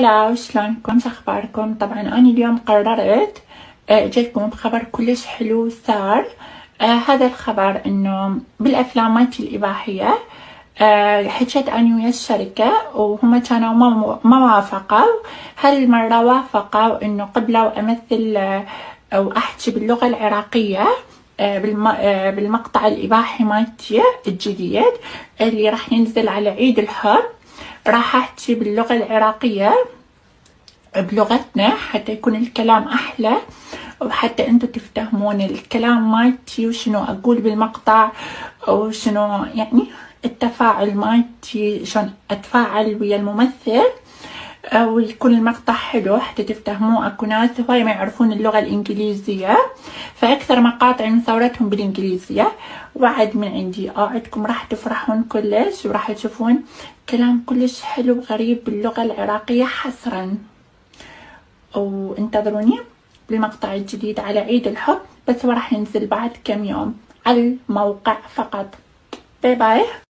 هلا، شلونكم؟ شخباركم؟ طبعا أنا اليوم قررت أجيكم بخبر كلش حلو صار. هذا الخبر إنه بالأفلام مالتي الإباحية. حكيت أنا ويا الشركة وهم كانوا ما وافقوا. هالمرة وافقوا إنه قبلوا أمثل أو أحكي باللغة العراقية بالمقطع الإباحي مالتي الجديد اللي راح ينزل على عيد الحب. راح أحكي باللغة العراقية بلغتنا حتى يكون الكلام أحلى وحتى أنتوا تفتهمون الكلام مالتي وشنو أقول بالمقطع وشنو يعني التفاعل مالتي، شلون أتفاعل ويا الممثل، ويكون المقطع حلو حتى تفتهموه. أكو ناس هواي ما يعرفون اللغة الإنجليزية، فأكثر مقاطع مصورتهم بالإنجليزية. وعد من عندي عندكم راح تفرحون كلش وراح تشوفون كلام كلش حلو غريب باللغة العراقية حصرا. وانتظروني بالمقطع الجديد على عيد الحب، بس هو راح ينزل بعد كم يوم على الموقع فقط. باي باي.